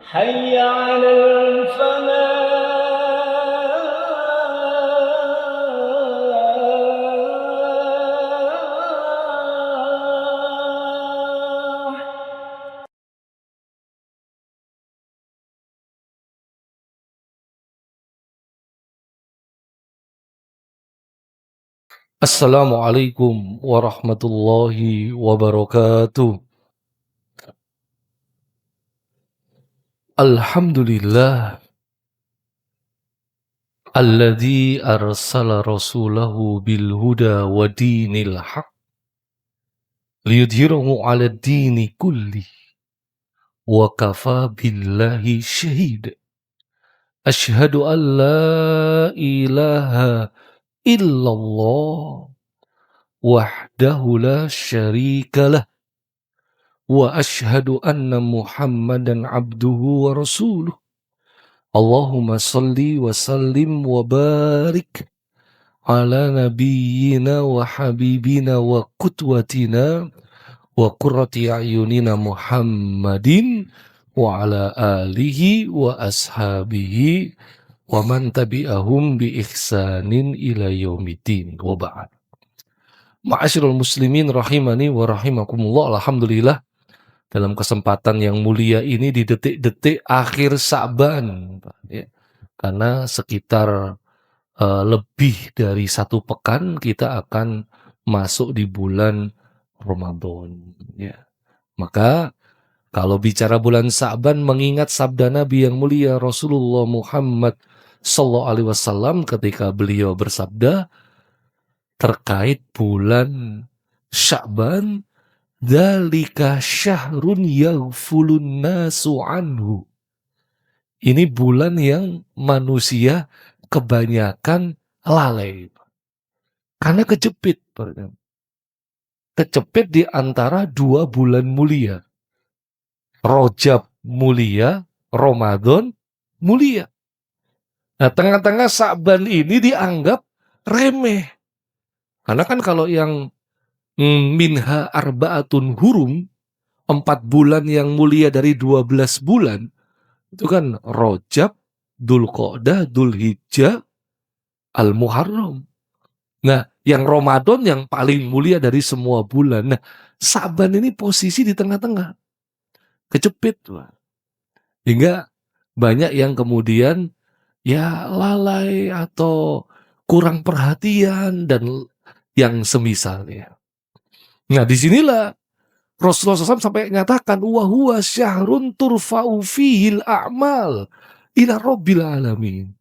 حي على الفلاح. Assalamualaikum warahmatullahi wabarakatuh. Alhamdulillah alladzi arsala rasulahu bil huda wa dinil haq liyudhhirahu 'ala dini kulli wa kafa billahi syahid. Asyhadu an la ilaha illallah wahdahu la syarikalah wa asyhadu anna Muhammadan abduhu wa rasuluh. Allahumma salli wa sallim wa barik ala nabiyyina wa habibina wa qudwatina wa qurrati a'yunina Muhammadin wa ala alihi wa ashabihi wa man tabi'ahum bi ihsanin ila yaumiddin wa ba'd. Ma'asyiral muslimin rahimani wa rahimakumullah. Alhamdulillah, dalam kesempatan yang mulia ini di detik-detik akhir Sa'ban, ya, karena sekitar lebih dari 1 pekan kita akan masuk di bulan Ramadan, ya. Maka kalau bicara bulan Sa'ban, mengingat sabda Nabi yang mulia Rasulullah Muhammad sallallahu alaihi wasallam ketika beliau bersabda terkait bulan Sya'ban, dzalika syahrun yaghfulun nasu anhu. Ini bulan yang manusia kebanyakan lalai. Karena kejepit. Kejepit di antara 2 bulan mulia. Rajab mulia, Ramadan mulia. Nah, tengah-tengah Sa'ban ini dianggap remeh. Karena kan kalau yang minha arba'atun hurum, 4 bulan yang mulia dari 12 bulan, itu kan Rajab, Dzulqa'dah, Dzulhijjah, Al-Muharram. Nah, yang Ramadan yang paling mulia dari semua bulan. Nah, Sa'ban ini posisi di tengah-tengah. Kejepit. Hingga banyak yang kemudian ya lalai atau kurang perhatian dan yang semisalnya. Nah, disinilah Rasulullah SAW sampai nyatakan wa huwa syahrun turfa'u fihil a'mal ila rabbil alamin.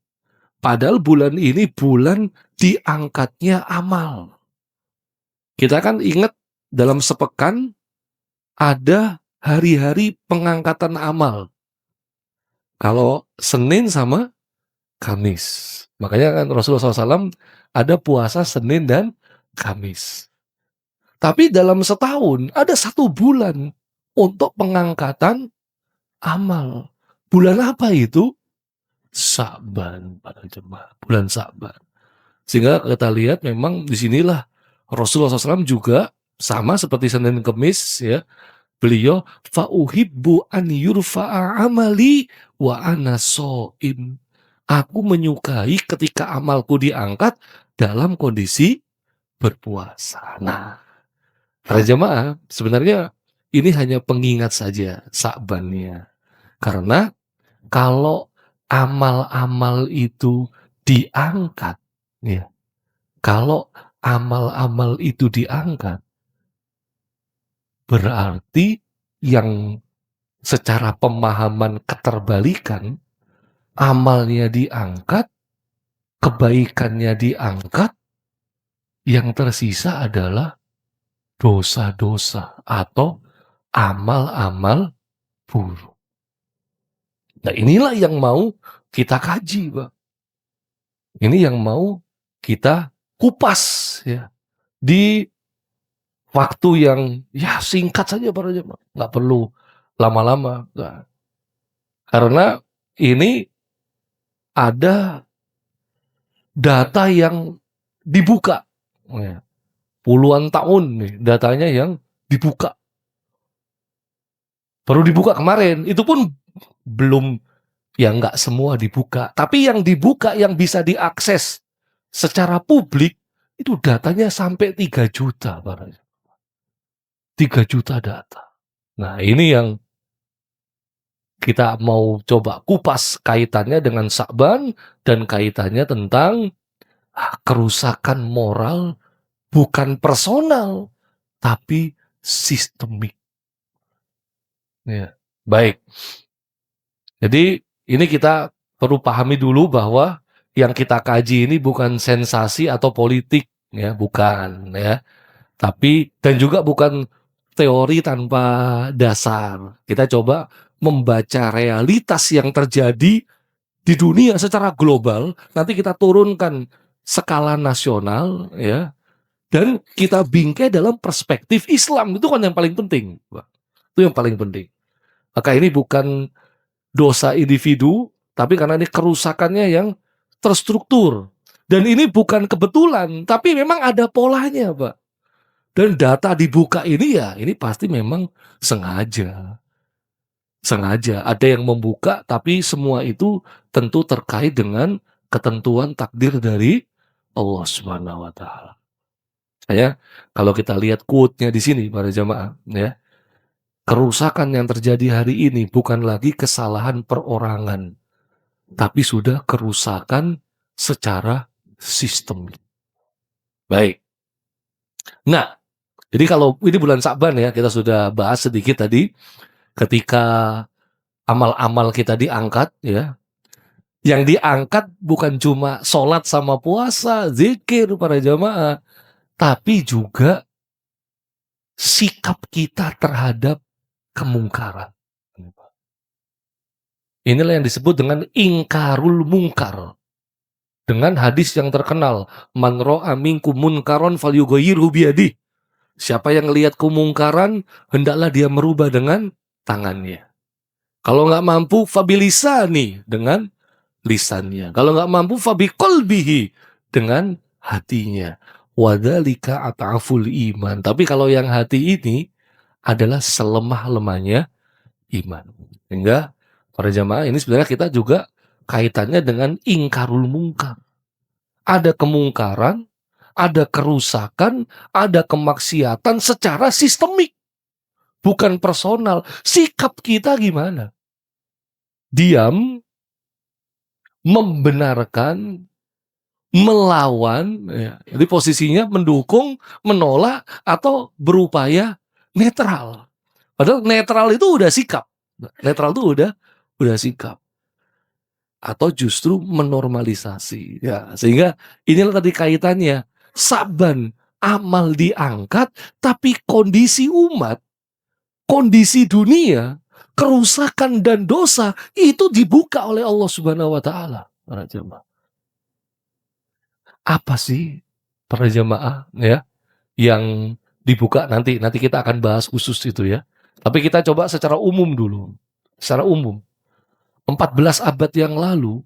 Padahal bulan ini bulan diangkatnya amal. Kita kan ingat dalam sepekan ada hari-hari pengangkatan amal. Kalau Senin sama Kamis. Makanya kan Rasulullah SAW ada puasa Senin dan Kamis. Tapi dalam setahun ada 1 bulan untuk pengangkatan amal. Bulan apa itu? Sa'ban, para jemaah. Bulan Sa'ban. Sehingga kita lihat memang disinilah Rasulullah SAW juga sama seperti Senin Kemis, ya. Beliau fa'uhibbu an yurfa'a amali wa ana shaim. Aku menyukai ketika amalku diangkat dalam kondisi berpuasa. Nah, para jemaah, sebenarnya ini hanya pengingat saja Sa'bannya. Karena kalau amal-amal itu diangkat, ya. Kalau amal-amal itu diangkat, berarti yang secara pemahaman keterbalikan, amalnya diangkat, kebaikannya diangkat, yang tersisa adalah dosa-dosa atau amal-amal buruk. Nah, inilah yang mau kita kaji, Pak. Ini yang mau kita kupas, ya, di waktu yang ya singkat saja para jemaah, nggak perlu lama-lama. Nah, karena ini ada data yang dibuka, ya, puluhan tahun nih datanya yang dibuka. Baru dibuka kemarin, itu pun belum, ya nggak semua dibuka. Tapi yang dibuka, yang bisa diakses secara publik, itu datanya sampai 3 juta, Pak. 3 juta data. Nah, ini yang kita mau coba kupas kaitannya dengan Sa'ban dan kaitannya tentang kerusakan moral bukan personal, tapi sistemik. Ya. Baik. Jadi ini kita perlu pahami dulu bahwa yang kita kaji ini bukan sensasi atau politik, ya, bukan, ya. Tapi dan juga bukan teori tanpa dasar. Kita coba membaca realitas yang terjadi di dunia secara global. Nanti kita turunkan skala nasional, ya, dan kita bingkai dalam perspektif Islam. Itu kan yang paling penting, Pak. Itu yang paling penting. Maka ini bukan dosa individu, tapi karena ini kerusakannya yang terstruktur. Dan ini bukan kebetulan, tapi memang ada polanya, Pak. Dan data dibuka ini, ya, ini pasti memang sengaja. Sengaja. Ada yang membuka, tapi semua itu tentu terkait dengan ketentuan takdir dari Allah Subhanahu wa Ta'ala. Ya, kalau kita lihat quote-nya di sini, para jamaah, ya, kerusakan yang terjadi hari ini bukan lagi kesalahan perorangan, tapi sudah kerusakan secara sistem. Baik. Nah, jadi kalau ini bulan Sa'ban, ya, kita sudah bahas sedikit tadi ketika amal-amal kita diangkat, ya. Yang diangkat bukan cuma sholat sama puasa, zikir, para jamaah, tapi juga sikap kita terhadap kemungkaran. Inilah yang disebut dengan ingkarul mungkar. Dengan hadis yang terkenal, man ra'a minkum munkaron falyughayyirhu biyadihi. Siapa yang lihat kemungkaran, hendaklah dia merubah dengan tangannya. Kalau nggak mampu, fabilisani, dengan lisannya. Kalau nggak mampu, fabiqalbihi, dengan hatinya. Wadzalika at'aful iman. Tapi kalau yang hati ini adalah selemah-lemahnya iman. Sehingga para jamaah ini sebenarnya kita juga kaitannya dengan ingkarul mungkar. Ada kemungkaran, ada kerusakan, ada kemaksiatan secara sistemik. Bukan personal. Sikap kita gimana? Diam, membenarkan, melawan, ya. Jadi posisinya mendukung, menolak, atau berupaya netral. Padahal netral itu udah sikap. Netral itu udah sikap. Atau justru menormalisasi, ya. Sehingga inilah tadi kaitannya. Sa'ban, amal diangkat, tapi kondisi umat, kondisi dunia, kerusakan dan dosa itu dibuka oleh Allah Subhanahu wa Ta'ala. Para jemaah, apa sih, para jemaah, ya, yang dibuka? Nanti kita akan bahas khusus itu, ya. Tapi kita coba secara umum dulu. Secara umum, 14 abad yang lalu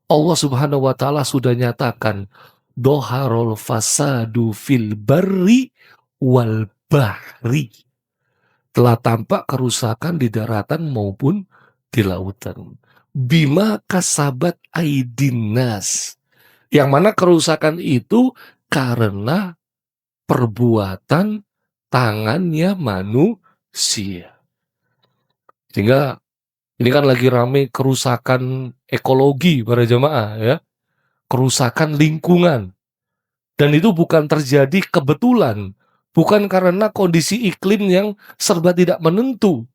Allah Subhanahu wa Ta'ala sudah nyatakan doharul fasadu fil barri wal bahri. Telah tampak kerusakan di daratan maupun di lautan. Bima kasabat aidinas. Yang mana kerusakan itu karena perbuatan tangannya manusia. Sehingga ini kan lagi rame kerusakan ekologi, para jemaah, ya. Kerusakan lingkungan. Dan itu bukan terjadi kebetulan. Bukan karena kondisi iklim yang serba tidak menentu.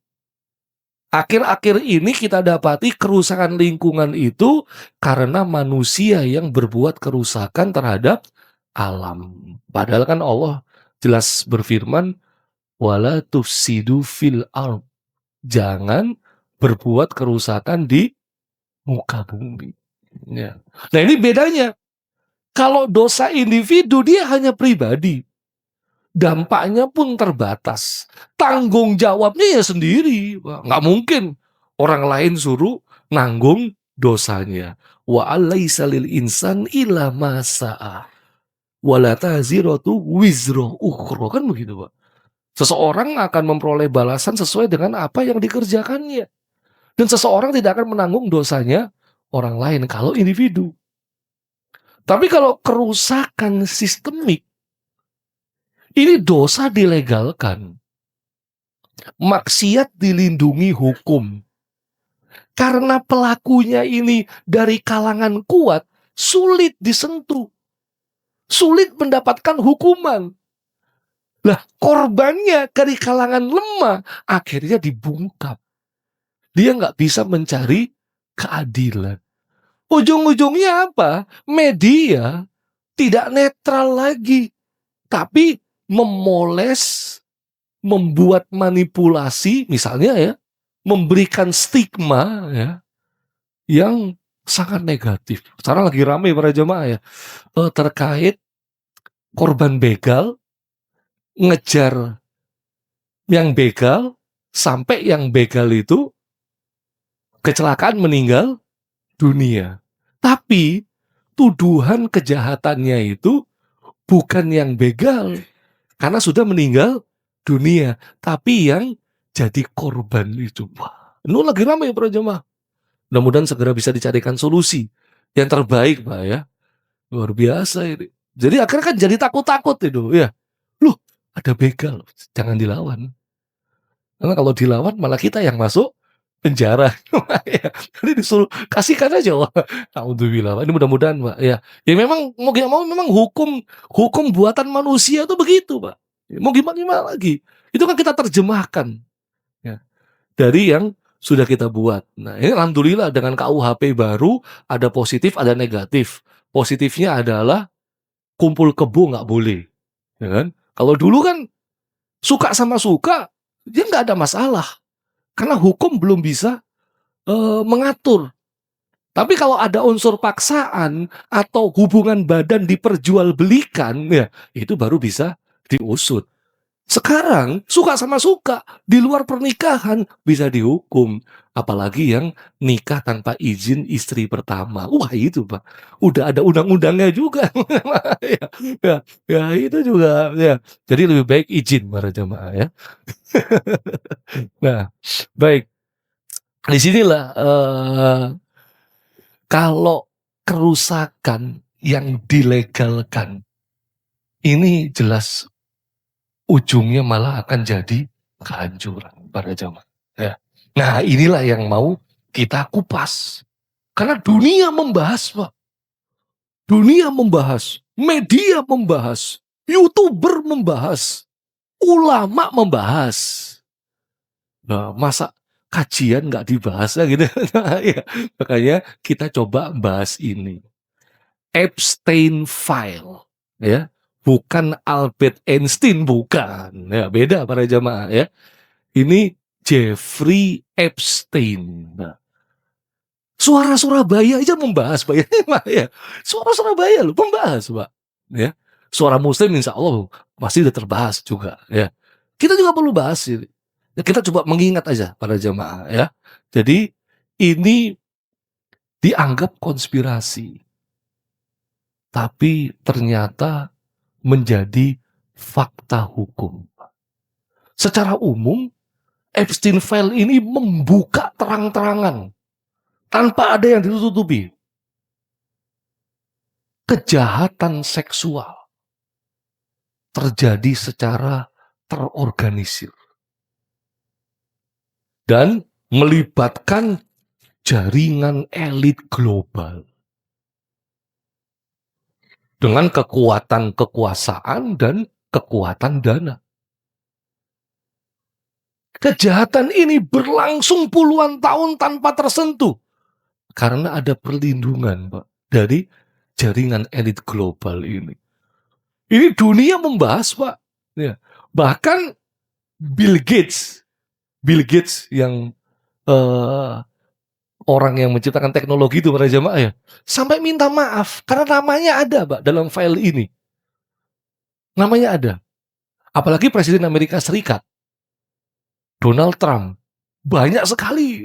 Akhir-akhir ini kita dapati kerusakan lingkungan itu karena manusia yang berbuat kerusakan terhadap alam. Padahal kan Allah jelas berfirman, wala tufsidu fil ardh. Jangan berbuat kerusakan di muka bumi. Ya. Nah, ini bedanya. Kalau dosa individu, dia hanya pribadi. Dampaknya pun terbatas. Tanggung jawabnya ya sendiri. Nggak mungkin orang lain suruh nanggung dosanya. Wa alaysa lil insan illa ma sa'a. Wa la taziratu wizra ukhra. Kan begitu, Pak. Seseorang akan memperoleh balasan sesuai dengan apa yang dikerjakannya. Dan seseorang tidak akan menanggung dosanya orang lain kalau individu. Tapi kalau kerusakan sistemik, ini dosa dilegalkan. Maksiat dilindungi hukum. Karena pelakunya ini dari kalangan kuat, sulit disentuh. Sulit mendapatkan hukuman. Lah, korbannya dari kalangan lemah, akhirnya dibungkam. Dia nggak bisa mencari keadilan. Ujung-ujungnya apa? Media tidak netral lagi, tapi memoles, membuat manipulasi, misalnya ya, memberikan stigma ya, yang sangat negatif. Sekarang lagi ramai para jemaah ya, terkait korban begal, ngejar yang begal, sampai yang begal itu kecelakaan meninggal dunia. Tapi tuduhan kejahatannya itu bukan yang begal karena sudah meninggal dunia, tapi yang jadi korban itu. Wah, ini lagi ramai para jemaah. Mudah-mudahan segera bisa dicarikan solusi yang terbaik, Pak ya. Luar biasa ini. Jadi akhirnya kan jadi takut-takut itu, ya. Loh, ada begal, jangan dilawan. Karena kalau dilawan malah kita yang masuk penjara. Ya, jadi disuruh kasihkan aja. Wah, alhamdulillah. Ini mudah-mudahan, Pak. Ya, ya memang mau gak mau memang hukum buatan manusia itu begitu, Pak. Mau gimana lagi? Itu kan kita terjemahkan ya, dari yang sudah kita buat. Nah, ini alhamdulillah dengan KUHP baru ada positif, ada negatif. Positifnya adalah kumpul kebo nggak boleh, ya kan? Kalau dulu kan suka sama suka, dia nggak ada masalah karena hukum belum bisa mengatur. Tapi kalau ada unsur paksaan atau hubungan badan diperjualbelikan, ya itu baru bisa diusut. Sekarang suka sama suka di luar pernikahan bisa dihukum, apalagi yang nikah tanpa izin istri pertama. Wah itu Pak, udah ada undang-undangnya juga. ya, ya, ya itu juga ya. Jadi lebih baik izin para jemaah ya. Nah, baik. Disinilah kalau kerusakan yang dilegalkan ini jelas ujungnya malah akan jadi kehancuran para jamaah. Ya. Nah inilah yang mau kita kupas. Karena dunia membahas Pak. Dunia membahas. Media membahas. YouTuber membahas. Ulama membahas. Nah, masa kajian nggak dibahas ya gitu. Nah, ya. Makanya kita coba bahas ini. Epstein File. Ya. Bukan Albert Einstein, bukan. Ya, beda para jamaah ya. Ini Jeffrey Epstein. Nah, Suara Surabaya aja membahas, Pak ya. Suara Surabaya loh membahas, Pak. Ya. Suara Muslim insya Allah pasti sudah terbahas juga ya. Kita juga perlu bahas ini. Ya, kita coba mengingat aja para jamaah ya. Jadi ini dianggap konspirasi. Tapi ternyata menjadi fakta hukum. Secara umum, Epstein File ini membuka terang-terangan tanpa ada yang ditutupi kejahatan seksual terjadi secara terorganisir dan melibatkan jaringan elit global dengan kekuatan kekuasaan dan kekuatan dana. Kejahatan ini berlangsung puluhan tahun tanpa tersentuh karena ada perlindungan, Pak, dari jaringan elit global ini. Ini dunia membahas, Pak. Ya. Bahkan Bill Gates yang orang yang menciptakan teknologi itu para jamaah ya, sampai minta maaf karena namanya ada, Pak, dalam file ini. Namanya ada. Apalagi Presiden Amerika Serikat Donald Trump. Banyak sekali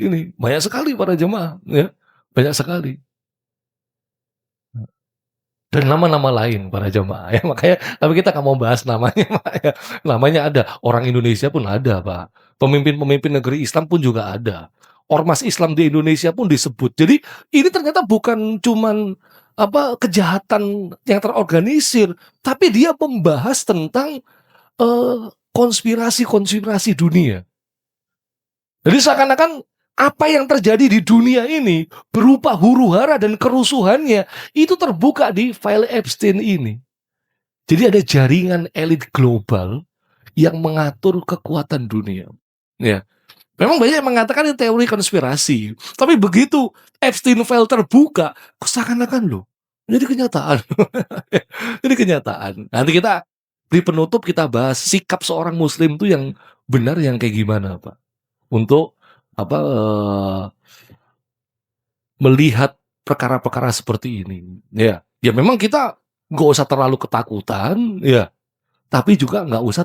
para jemaah ya. Banyak sekali. Dan nama-nama lain para jemaah ya. Makanya tapi kita nggak mau bahas namanya, Pak ya. Namanya ada. Orang Indonesia pun ada, Pak. Pemimpin-pemimpin negeri Islam pun juga ada. ormas Islam di Indonesia pun disebut. Jadi ini ternyata bukan cuman kejahatan yang terorganisir, tapi dia membahas tentang konspirasi-konspirasi dunia. Jadi seakan-akan apa yang terjadi di dunia ini berupa huru-hara dan kerusuhannya itu terbuka di file Epstein ini. Jadi ada jaringan elit global yang mengatur kekuatan dunia. Ya. Memang banyak yang mengatakan ini teori konspirasi, tapi begitu Epstein file terbuka, seakan-akan loh, jadi kenyataan. Jadi kenyataan. Nanti kita di penutup kita bahas sikap seorang Muslim itu yang benar yang kayak gimana, Pak, untuk melihat perkara-perkara seperti ini. Ya, ya memang kita nggak usah terlalu ketakutan, ya, tapi juga nggak usah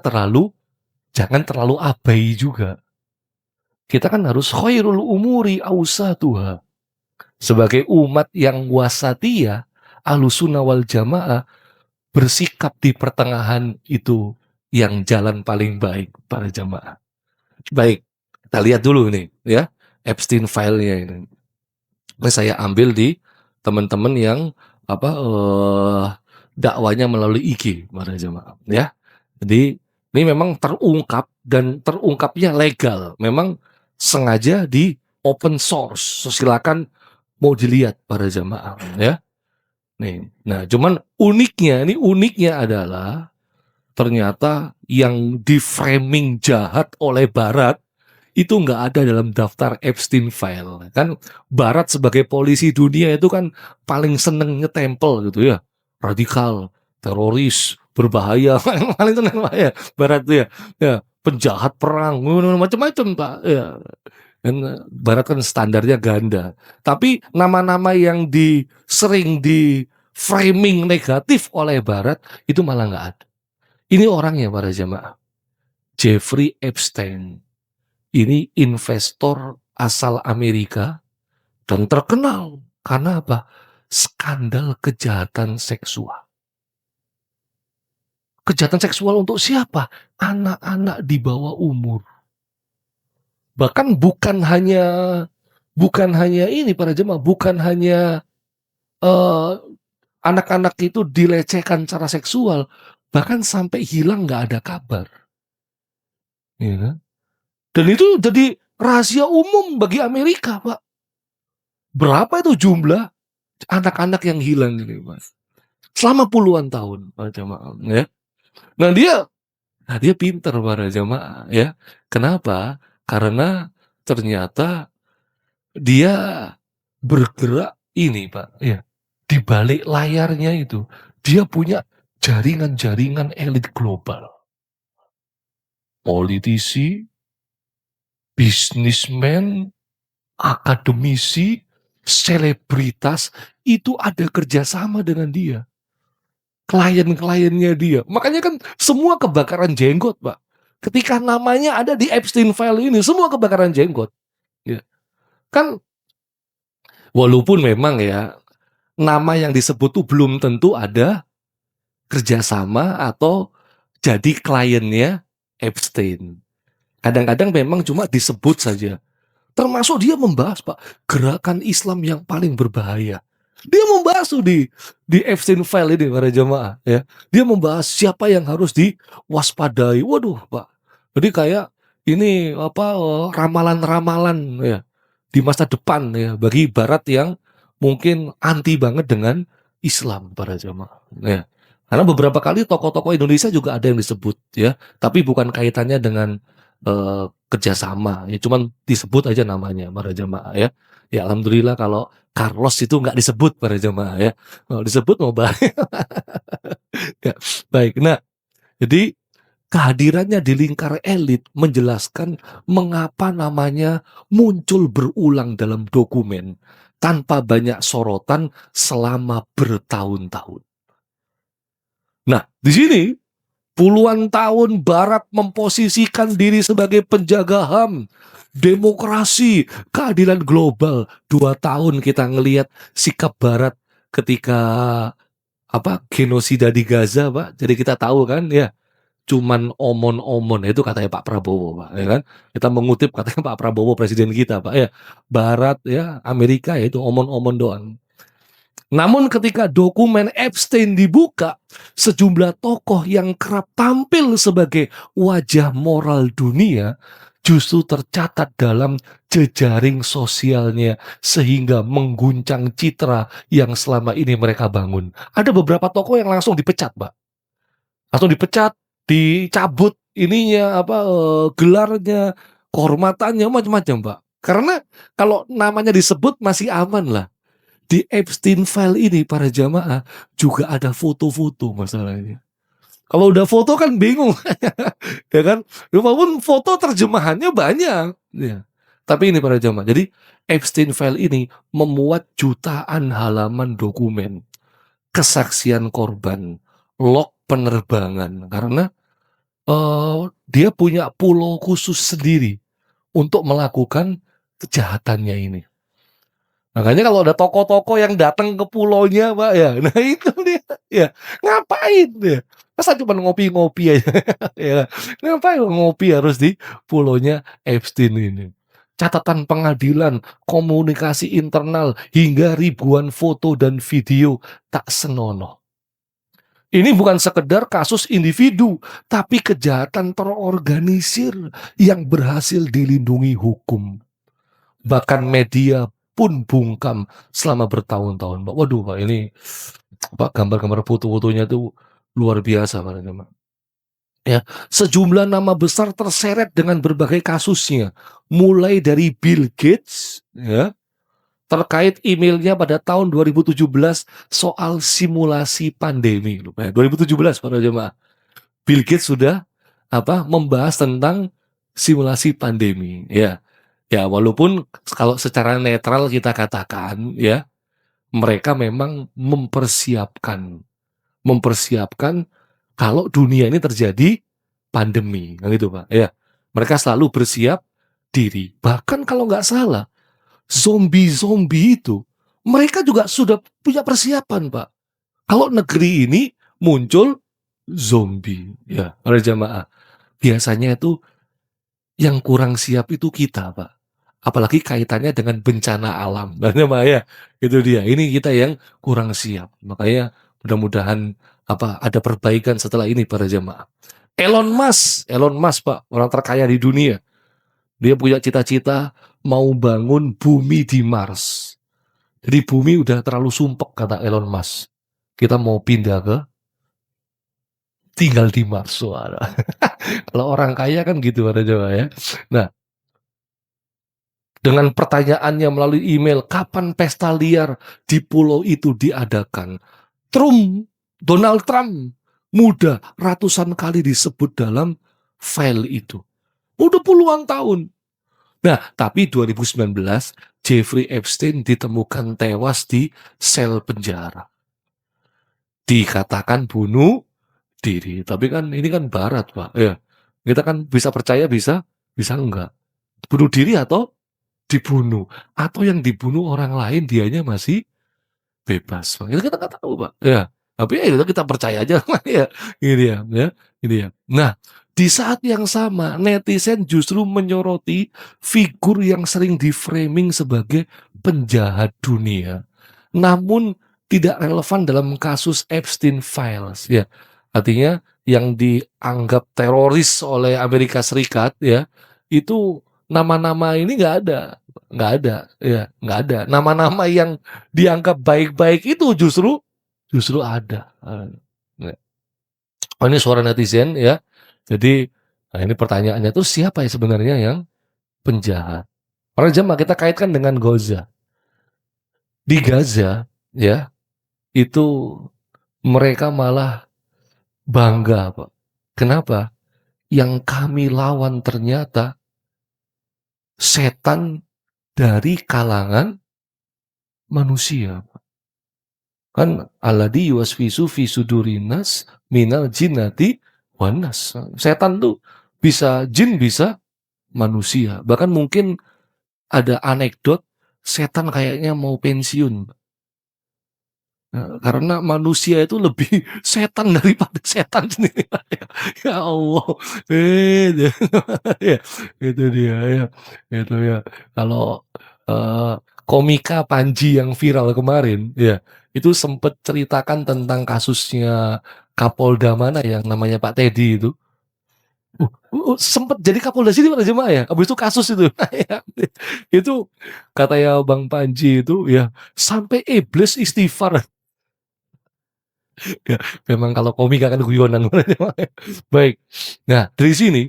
jangan terlalu abai juga. Kita kan harus khairul umuri awsatuha. Sebagai umat yang wasatiyah, Ahlussunnah wal Jamaah, bersikap di pertengahan itu yang jalan paling baik para jamaah. Baik, kita lihat dulu nih ya, Epstein file-nya ini. Ini saya ambil di teman-teman yang dakwanya melalui IG para jamaah ya. Jadi ini memang terungkap dan terungkapnya legal. Memang sengaja di open source. So, silakan mau dilihat para jamaah ya. Nih, nah cuman uniknya adalah ternyata yang di framing jahat oleh Barat itu nggak ada dalam daftar Epstein file. Kan Barat sebagai polisi dunia itu kan paling seneng ngetempel gitu ya, radikal, teroris, berbahaya, paling seneng ya Barat tuh ya penjahat perang, macam-macam Pak ya. Dan Barat kan standarnya ganda. Tapi nama-nama yang sering di framing negatif oleh Barat itu malah nggak ada. Ini orangnya para jamaah. Jeffrey Epstein. Ini investor asal Amerika dan terkenal karena apa? Skandal kejahatan seksual. Kejahatan seksual untuk siapa? Anak-anak di bawah umur. Bahkan bukan hanya ini para jemaah, bukan hanya anak-anak itu dilecehkan secara seksual, bahkan sampai hilang nggak ada kabar. Ya kan? Dan itu jadi rahasia umum bagi Amerika, Pak. Berapa itu jumlah anak-anak yang hilang ini, Mas? Selama puluhan tahun, para jemaah, ya. Nah dia pinter para jemaah, ya. Kenapa? Karena ternyata dia bergerak ini, Pak, ya. Di balik layarnya itu, dia punya jaringan-jaringan elit global. Politisi, bisnismen, akademisi, selebritas, itu ada kerjasama dengan dia. Klien-kliennya dia. Makanya kan semua kebakaran jenggot, Pak. Ketika namanya ada di Epstein file ini, semua kebakaran jenggot. Ya. Kan walaupun memang ya nama yang disebut tuh belum tentu ada kerjasama atau jadi kliennya Epstein. Kadang-kadang memang cuma disebut saja. Termasuk dia membahas, Pak, gerakan Islam yang paling berbahaya. Dia membahas tuh di Epstein file ini para jemaah ya. Dia membahas siapa yang harus diwaspadai. Waduh, Pak. Jadi kayak ini ramalan-ramalan ya di masa depan ya bagi Barat yang mungkin anti banget dengan Islam para jemaah. Ya. Karena beberapa kali tokoh-tokoh Indonesia juga ada yang disebut ya, tapi bukan kaitannya dengan kerjasama. Ya cuman disebut aja namanya para jemaah ya. Ya alhamdulillah kalau Carlos itu nggak disebut para jemaah ya. Kalau disebut mau bahaya. Ya, baik. Nah, jadi kehadirannya di lingkar elit menjelaskan mengapa namanya muncul berulang dalam dokumen tanpa banyak sorotan selama bertahun-tahun. Nah, di sini puluhan tahun Barat memposisikan diri sebagai penjaga HAM, demokrasi, keadilan global. 2 tahun kita ngelihat sikap Barat ketika genosida di Gaza, Pak. Jadi kita tahu kan ya, cuman omon-omon, itu katanya Pak Prabowo, Pak, ya kan. Kita mengutip katanya Pak Prabowo presiden kita, Pak, ya. Barat ya, Amerika ya itu omon-omon doang. Namun ketika dokumen Epstein dibuka, sejumlah tokoh yang kerap tampil sebagai wajah moral dunia justru tercatat dalam jejaring sosialnya sehingga mengguncang citra yang selama ini mereka bangun. Ada beberapa tokoh yang langsung dipecat, Pak. Langsung dipecat, dicabut ininya apa gelarnya, kehormatannya, macam-macam, Pak. Karena kalau namanya disebut masih aman lah. Di Epstein File ini para jamaah juga ada foto-foto masalahnya. Kalau udah foto kan bingung, ya kan? Walaupun foto terjemahannya banyak, ya. Tapi ini para jamaah. Jadi Epstein File ini memuat jutaan halaman dokumen, kesaksian korban, log penerbangan. Karena dia punya pulau khusus sendiri untuk melakukan kejahatannya ini. Makanya kalau ada toko-toko yang datang ke pulaunya, Pak, ya, nah itu dia, ya, ngapain dia? Masa cuma ngopi-ngopi aja, ya, ngapain ngopi harus di pulaunya Epstein ini? Catatan pengadilan, komunikasi internal, hingga ribuan foto dan video tak senonoh. Ini bukan sekedar kasus individu, tapi kejahatan terorganisir yang berhasil dilindungi hukum. Bahkan media pun bungkam selama bertahun-tahun, Pak. Waduh, Pak, ini Pak, gambar-gambar foto-fotonya tuh luar biasa, Pak. Ya, sejumlah nama besar terseret dengan berbagai kasusnya, mulai dari Bill Gates, ya, terkait emailnya pada tahun 2017 soal simulasi pandemi. 2017 para jemaah. Bill Gates sudah membahas tentang simulasi pandemi, ya. Ya, walaupun kalau secara netral kita katakan, ya, mereka memang mempersiapkan kalau dunia ini terjadi pandemi, kan gitu, Pak. Ya, mereka selalu bersiap diri. Bahkan kalau nggak salah, zombie-zombie itu mereka juga sudah punya persiapan, Pak. Kalau negeri ini muncul zombie, ya, para jamaah. Biasanya itu yang kurang siap itu kita, Pak. Apalagi kaitannya dengan bencana alam. Nah, ya, itu dia. Ini kita yang kurang siap. Makanya mudah-mudahan ada perbaikan setelah ini para jemaah. Elon Musk, Pak, orang terkaya di dunia. Dia punya cita-cita mau bangun bumi di Mars. Jadi bumi udah terlalu sumpek kata Elon Musk. Kita mau pindah ke tinggal di Mars. Kalau orang kaya kan gitu para jemaah, ya. Nah, dengan pertanyaannya melalui email, kapan pesta liar di pulau itu diadakan? Donald Trump, muda, ratusan kali disebut dalam file itu. Udah puluhan tahun. Nah, tapi 2019, Jeffrey Epstein ditemukan tewas di sel penjara. Dikatakan bunuh diri. Tapi kan ini kan barat, Pak. Ya, kita kan bisa percaya, bisa enggak. Bunuh diri atau dibunuh, atau yang dibunuh orang lain dianya masih bebas, Pak. Itu kita nggak tahu, Pak. Ya, tapi ya itu kita percaya aja, ya. Ini ya. Nah, di saat yang sama netizen justru menyoroti figur yang sering di-framing sebagai penjahat dunia, namun tidak relevan dalam kasus Epstein Files, ya. Artinya yang dianggap teroris oleh Amerika Serikat, ya, itu nama-nama ini nggak ada, ya, nggak ada. Nama-nama yang dianggap baik-baik itu justru ada. Oh, ini suara netizen, ya. Jadi, nah ini pertanyaannya tuh siapa ya sebenarnya yang penjahat? Para jemaah, kita kaitkan dengan Gaza. Di Gaza, ya, itu mereka malah bangga, Pak. Kenapa? Yang kami lawan ternyata setan dari kalangan manusia. Kan alladzi yuwaswisu fi sudurinas minal jinnati wanas. Setan tuh bisa jin, bisa manusia. Bahkan mungkin ada anekdot setan kayaknya mau pensiun. Karena manusia itu lebih setan daripada setan sendiri. Ya Allah, itu ya, itu dia ya, itu ya. Kalau komika Panji yang viral kemarin, ya itu sempet ceritakan tentang kasusnya Kapolda mana yang namanya Pak Teddy itu. Sempet jadi Kapolda sini pada jemaah ya. Habis itu kasus itu. Ya, itu kata ya Bang Panji itu ya sampai iblis istighfar. Ya, memang kalau komika kan guyonan. Baik. Nah, dari sini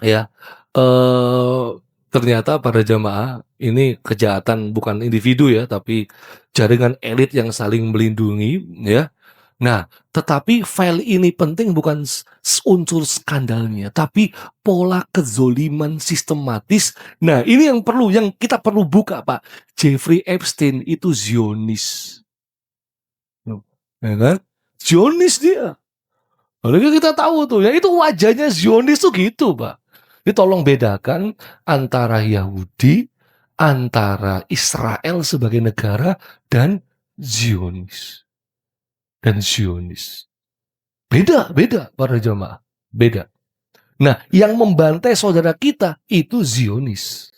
ya eh ternyata para jamaah ini kejahatan bukan individu ya, tapi jaringan elit yang saling melindungi ya. Nah, tetapi file ini penting bukan unsur skandalnya, tapi pola kezoliman sistematis. Nah, ini yang kita perlu buka, Pak. Jeffrey Epstein itu Zionis. Ya kan? Zionis dia. Lalu kita tahu tuh, ya itu wajahnya Zionis tuh gitu, Pak. Ini tolong bedakan antara Yahudi, antara Israel sebagai negara, dan Zionis. Dan Zionis. Beda, beda para jamaah. Beda. Nah, yang membantai saudara kita itu Zionis.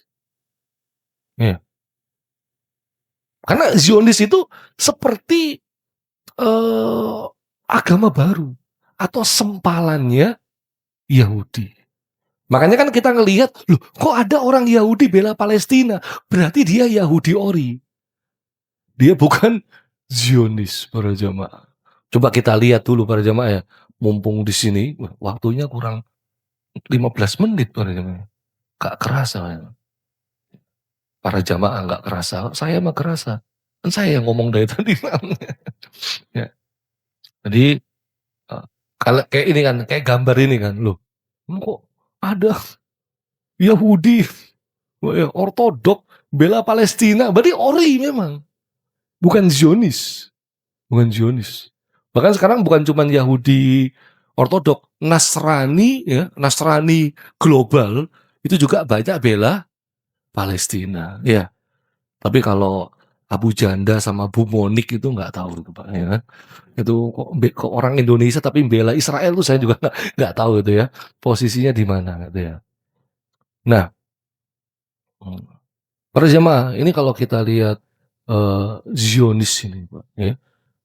Ya. Karena Zionis itu seperti agama baru atau sempalannya Yahudi. Makanya kan kita ngelihat, loh kok ada orang Yahudi bela Palestina? Berarti dia Yahudi ori. Dia bukan Zionis para jamaah. Coba kita lihat dulu para jamaah ya. Mumpung di sini, waktunya kurang 15 menit para jamaah. Gak kerasa ya. Para jamaah gak kerasa. Saya mah kerasa. Kan saya yang ngomong dari tadi. Ya. Jadi, kalau kayak ini kan, kayak gambar ini kan. Loh, kok ada Yahudi ortodok bela Palestina, berarti ori memang, bukan Zionis, bukan Zionis. Bahkan sekarang bukan cuma Yahudi ortodok, Nasrani ya, Nasrani global itu juga banyak bela Palestina, ya. Tapi kalau Abu Janda sama Bu Monik itu nggak tahu itu Pak, ya kan? Itu kok orang Indonesia tapi bela Israel tuh saya juga nggak tahu itu ya, posisinya di mana gitu ya. Nah, para jemaah, ini kalau kita lihat Zionis ini, Pak, ya.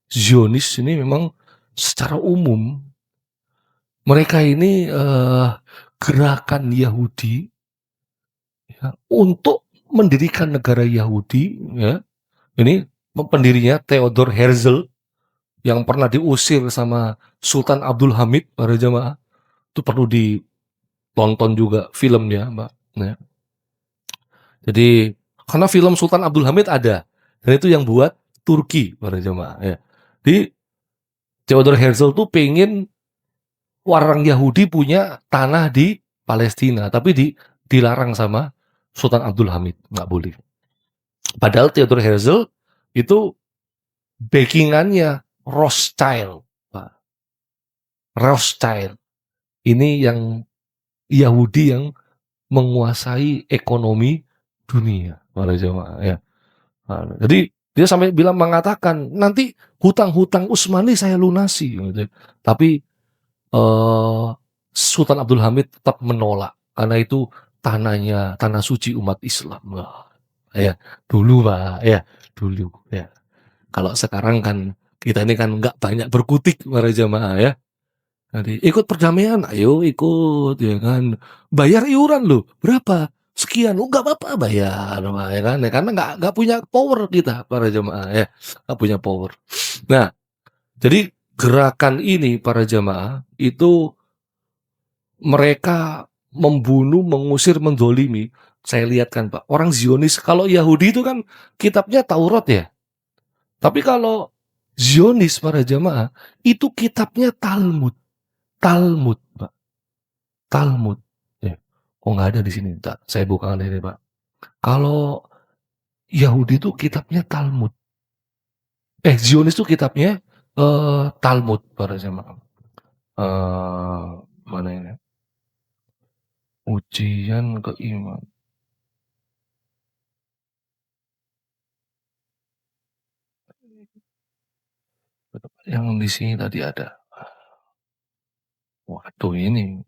Zionis ini memang secara umum mereka ini gerakan Yahudi ya, untuk mendirikan negara Yahudi ya. Ini pendirinya Theodor Herzl yang pernah diusir sama Sultan Abdul Hamid, para jemaah. Itu perlu ditonton juga filmnya, Mbak. Ya. Jadi karena film Sultan Abdul Hamid ada, dan itu yang buat Turki para jemaah. Ya. Di Theodor Herzl tuh pengen orang Yahudi punya tanah di Palestina, tapi dilarang sama Sultan Abdul Hamid, nggak boleh. Padahal Theodor Herzl itu backingannya Rothschild, Pak. Rothschild ini yang Yahudi yang menguasai ekonomi dunia, para jemaah. Ya. Nah, jadi dia sampai bilang mengatakan nanti hutang-hutang Utsmani saya lunasi, gitu. Tapi Sultan Abdul Hamid tetap menolak karena itu tanah suci umat Islam. Wah, ya dulu Pak, ya dulu ya. Kalau sekarang kan kita ini kan nggak banyak berkutik para jamaah ya. Jadi ikut perdamaian, ayo ikut ya kan. Bayar iuran loh, berapa? Sekian, nggak apa-apa bayar, Pak, ya kan? Ya, karena nggak punya power kita para jamaah ya, nggak punya power. Nah, jadi gerakan ini para jamaah itu mereka membunuh, mengusir, mendolimi. Saya lihat kan Pak, orang Zionis, kalau Yahudi itu kan kitabnya Taurat ya. Tapi kalau Zionis para jamaah, itu kitabnya Talmud. Talmud Pak, Talmud. Ya. Oh nggak ada di sini, tak, saya buka ini Pak. Kalau Yahudi itu kitabnya Talmud. Zionis itu kitabnya Talmud para jamaah. Eh, mana ini? Ujian keiman. Yang di sini tadi ada. Waduh ini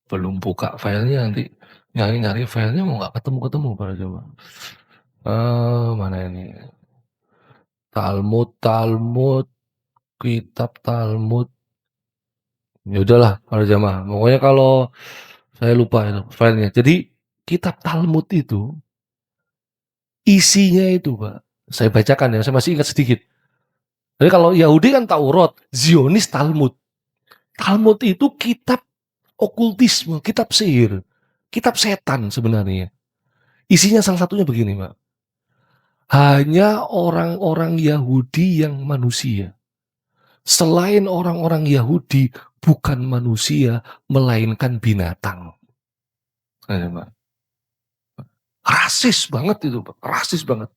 belum buka filenya nanti nyari-nyari filenya mau nggak ketemu-ketemu Pak coba. Mana ini? Talmud, kitab Talmud. Ya udahlah para jamaah, pokoknya kalau saya lupa itu filenya. Jadi kitab Talmud itu isinya itu Pak, saya bacakan ya, saya masih ingat sedikit. Jadi kalau Yahudi kan Taurat, Zionis Talmud. Talmud itu kitab okultisme, kitab sihir, kitab setan sebenarnya. Isinya salah satunya begini, Pak. Hanya orang-orang Yahudi yang manusia. Selain orang-orang Yahudi bukan manusia, melainkan binatang. Pak. Rasis banget itu, Pak. Rasis banget.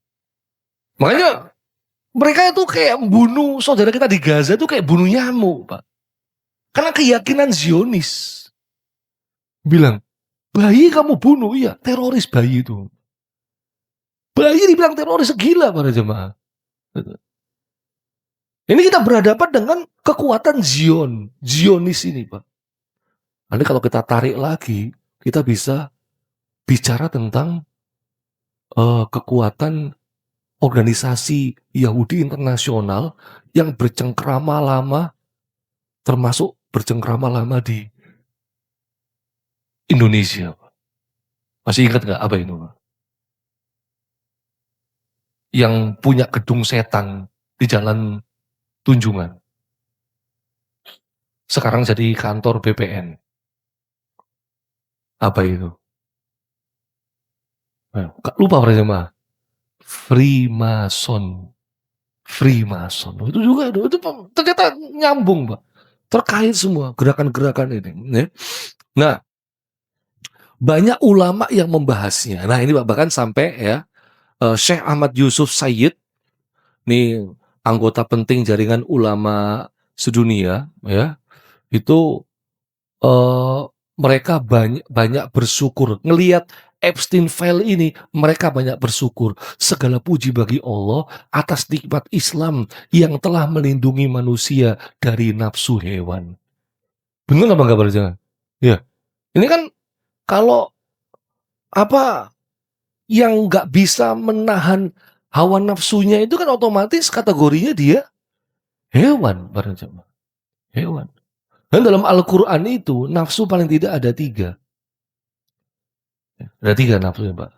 Makanya mereka itu kayak bunuh saudara kita di Gaza itu kayak bunuh nyamuk, Pak. Karena keyakinan Zionis. Bilang, bayi kamu bunuh, iya, teroris bayi itu. Bayi dibilang teroris, gila para jemaah. Ini kita berhadapan dengan kekuatan Zionis ini, Pak. Nanti kalau kita tarik lagi, kita bisa bicara tentang kekuatan organisasi Yahudi internasional yang bercengkrama lama, termasuk bercengkrama lama di Indonesia. Masih ingat nggak apa itu, Pak? Yang punya gedung setan di Jalan Tunjungan. Sekarang jadi kantor BPN. Apa itu? Lupa para jemaah. Freemason. Itu juga itu ternyata nyambung, Pak. Terkait semua gerakan-gerakan ini. Ya. Nah, banyak ulama yang membahasnya. Nah, ini Pak, bahkan sampai ya Syekh Ahmad Yusuf Sayyid, nih anggota penting jaringan ulama sedunia, ya, itu mereka banyak bersyukur ngelihat Epstein File ini. Mereka banyak bersyukur, segala puji bagi Allah atas nikmat Islam yang telah melindungi manusia dari nafsu hewan. Benar apa enggak Pak Jangan? Ya, ini kan kalau apa yang nggak bisa menahan hawa nafsunya itu kan otomatis kategorinya dia hewan, Pak Jangan. Hewan. Dan dalam Al-Quran itu nafsu paling tidak ada 3. Ada 3 nafsu ya Pak.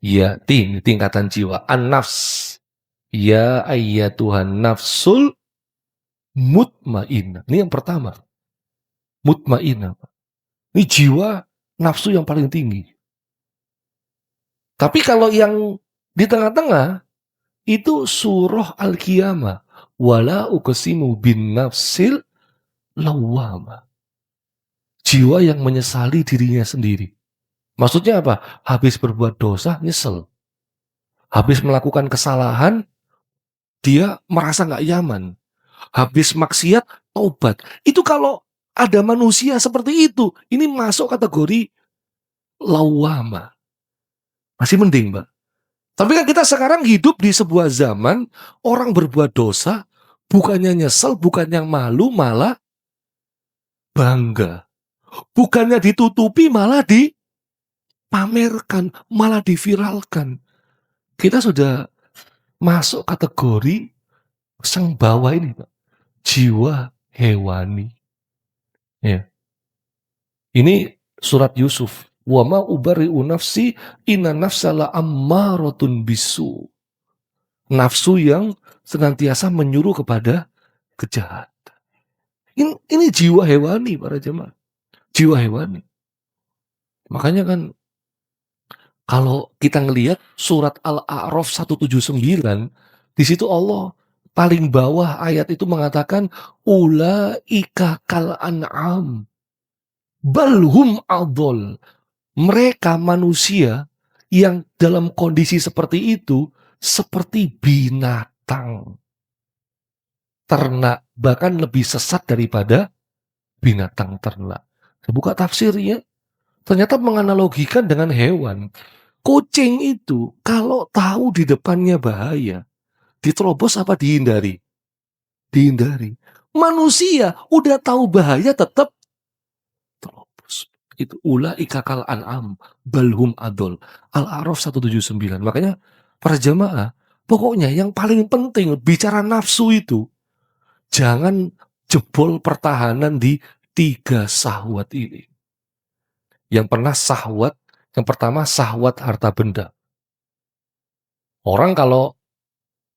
Ya, tingkatan jiwa. An-nafs. Ya ayyatuhan nafsul mutmainnah. Ini yang pertama. Mutmainnah. Ini jiwa nafsu yang paling tinggi. Tapi kalau yang di tengah-tengah itu surah Al-Qiyamah. Wala uqsimu bin nafsil lawwamah. Jiwa yang menyesali dirinya sendiri. Maksudnya apa? Habis berbuat dosa, nyesel. Habis melakukan kesalahan, dia merasa nggak nyaman. Habis maksiat, taubat. Itu kalau ada manusia seperti itu, ini masuk kategori lawama. Masih mending, Mbak. Tapi kan kita sekarang hidup di sebuah zaman, orang berbuat dosa, bukannya nyesel, bukannya malu, malah bangga. Bukannya ditutupi, malah dipamerkan, malah diviralkan. Kita sudah masuk kategori sang bawah ini, Pak. Jiwa hewani. Ya. Ini surat Yusuf. Wa ma ubari'u nafsi inna nafsala ammaratun bisu. Nafsu yang senantiasa menyuruh kepada kejahatan. Ini jiwa hewani para jemaah. Jiwa hewani. Makanya kan kalau kita ngelihat surat Al-A'raf 179, di situ Allah paling bawah ayat itu mengatakan ulaika kal an'am balhum adol. Mereka manusia yang dalam kondisi seperti itu seperti binatang ternak, bahkan lebih sesat daripada binatang ternak. Saya buka tafsirnya, ternyata menganalogikan dengan hewan. Kucing itu kalau tahu di depannya bahaya, diterobos apa dihindari? dihindari. Manusia udah tahu bahaya tetap terobos. Itu ulaika kal an'am balhum adol. Al-A'raf 179. Makanya para jamaah, pokoknya yang paling penting bicara nafsu itu jangan jebol pertahanan di 3 syahwat ini. Yang pernah syahwat, yang pertama syahwat harta benda. Orang kalau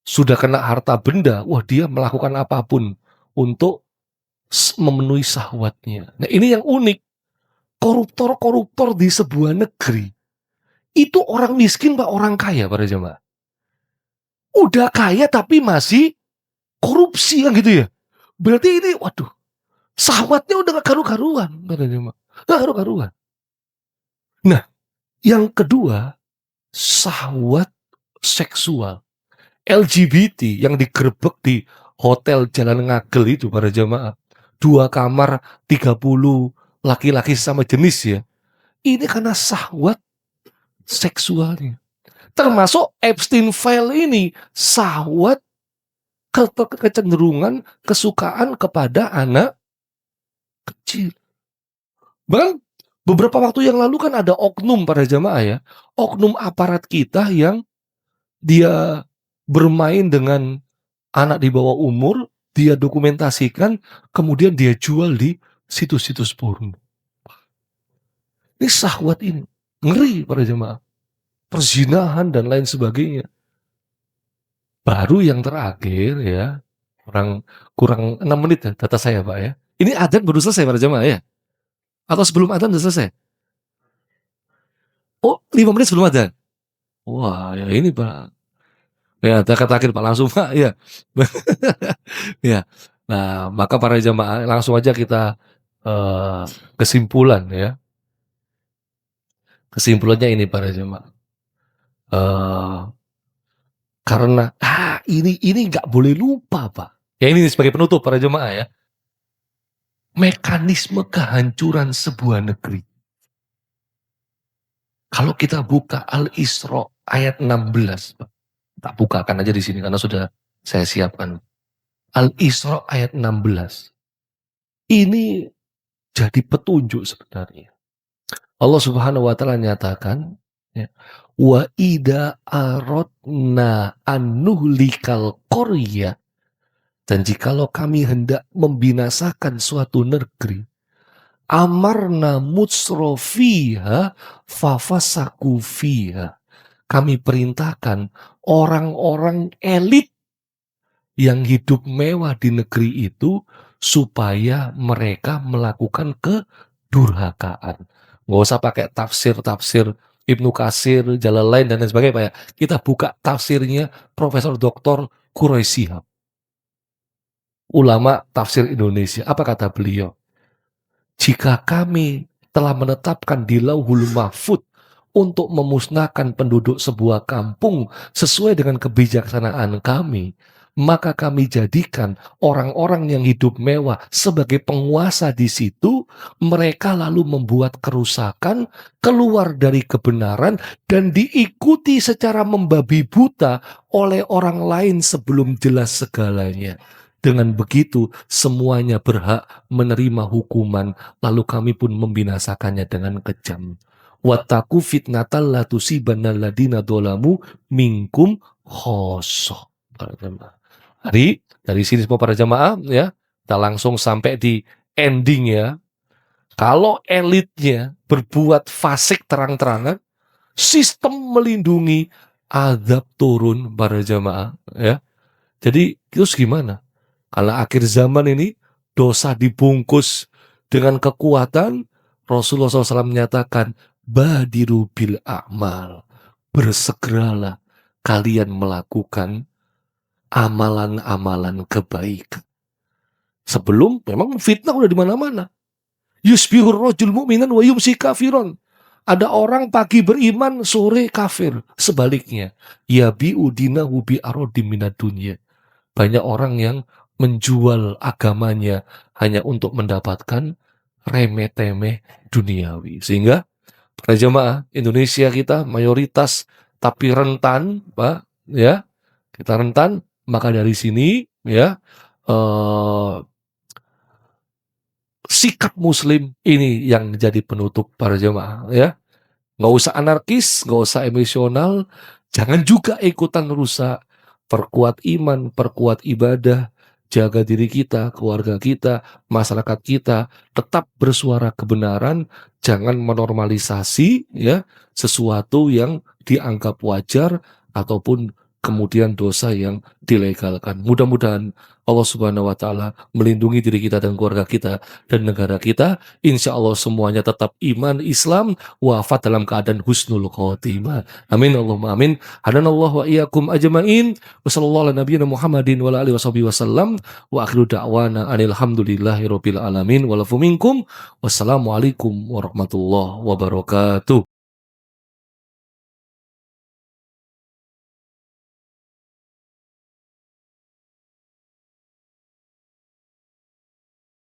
sudah kena harta benda, wah dia melakukan apapun untuk memenuhi syahwatnya. Nah ini yang unik. Koruptor-koruptor di sebuah negeri, itu orang miskin pak orang kaya para jemaah. Udah kaya tapi masih korupsi kan gitu ya. Berarti ini waduh, syahwatnya udah gak karu-karuan para jemaah. Gak karu-karuan. Nah, yang kedua, syahwat seksual. LGBT yang digerebek di hotel Jalan Ngagel itu para jemaah. 2 kamar 30 laki-laki sama jenis ya. Ini karena syahwat seksualnya. Termasuk Epstein file ini syahwat kecenderungan kesukaan kepada anak kecil. Bahkan beberapa waktu yang lalu kan ada oknum para jamaah ya, oknum aparat kita yang dia bermain dengan anak di bawah umur, dia dokumentasikan, kemudian dia jual di situs-situs porno. Ini syahwat ini, ngeri para jemaah. Perzinahan dan lain sebagainya. Baru yang terakhir ya, kurang 6 menit ya data saya Pak ya. Ini adzan baru selesai para jemaah ya? Atau sebelum adzan sudah selesai? Oh 5 menit sebelum adzan? Wah ya ini Pak. Ya terakhir Pak langsung Pak ya. Ya. Nah maka para jemaah langsung aja kita kesimpulan ya. Kesimpulannya ini para jemaah. Karena ini nggak boleh lupa Pak. Ya ini sebagai penutup para jemaah ya. Mekanisme kehancuran sebuah negeri. Kalau kita buka Al-Isra ayat 16, Pak. Tak bukakan aja di sini karena sudah saya siapkan. Al-Isra ayat 16. Ini jadi petunjuk sebenarnya. Allah Subhanahu wa taala nyatakan ya, wa ida aradna an nuhlikal qaryah, dan jikalau kami hendak membinasakan suatu negeri, amarna mutsrofiha fafasaku fiha, kami perintahkan orang-orang elit yang hidup mewah di negeri itu supaya mereka melakukan kedurhakaan. Nggak usah pakai tafsir Ibnu Katsir, Jalalain dan lain sebagainya Pak ya. Kita buka tafsirnya Profesor Dr. Quraisy Shihab, ulama tafsir Indonesia. Apa kata beliau? Jika kami telah menetapkan di Lauhul Mahfud untuk memusnahkan penduduk sebuah kampung sesuai dengan kebijaksanaan kami, maka kami jadikan orang-orang yang hidup mewah sebagai penguasa di situ. Mereka lalu membuat kerusakan, keluar dari kebenaran, dan diikuti secara membabi buta oleh orang lain sebelum jelas segalanya. Dengan begitu, semuanya berhak menerima hukuman, lalu kami pun membinasakannya dengan kejam. Wattaku fitnatal la tusibanna alladziina dzalamu minkum khossah. Dari sini semua para jamaah ya, kita langsung sampai di ending ya. Kalau elitnya berbuat fasik terang-terangan, sistem melindungi, azab turun para jamaah ya. Jadi terus gimana? Kalau akhir zaman ini dosa dibungkus dengan kekuatan, Rasulullah SAW menyatakan, badiru bil a'mal, bersegeralah kalian melakukan amalan-amalan kebaikan. Sebelum memang fitnah udah di mana-mana. Yusbihur rajul mu'minan wa yumsi kafiron. Ada orang pagi beriman, sore kafir. Sebaliknya, yabi'u dinahu bi aradim minad dunya. Banyak orang yang menjual agamanya hanya untuk mendapatkan remeh-temeh duniawi. Sehingga para jemaah Indonesia kita mayoritas tapi rentan, Pak, ya. Kita rentan, maka dari sini ya eee, sikap muslim ini yang jadi penutup para jemaah ya. Nggak usah anarkis, nggak usah emosional, jangan juga ikutan rusak. Perkuat iman, perkuat ibadah, jaga diri kita, keluarga kita, masyarakat kita, tetap bersuara kebenaran, jangan menormalisasi ya sesuatu yang dianggap wajar ataupun kemudian dosa yang dilegalkan. Mudah-mudahan Allah Subhanahu wa taala melindungi diri kita dan keluarga kita dan negara kita. Insya Allah semuanya tetap iman Islam, wafat dalam keadaan husnul khotimah. Amin Allahumma amin. Hadanallahu wa iyyakum ajmain. Wassallallahu ala nabiyina Muhammadin wa ala alihi washabihi wasallam. Wa akhiru da'wana anil hamdulillahi rabbil alamin. Walafu minkum. Wassalamualaikum warahmatullahi wabarakatuh.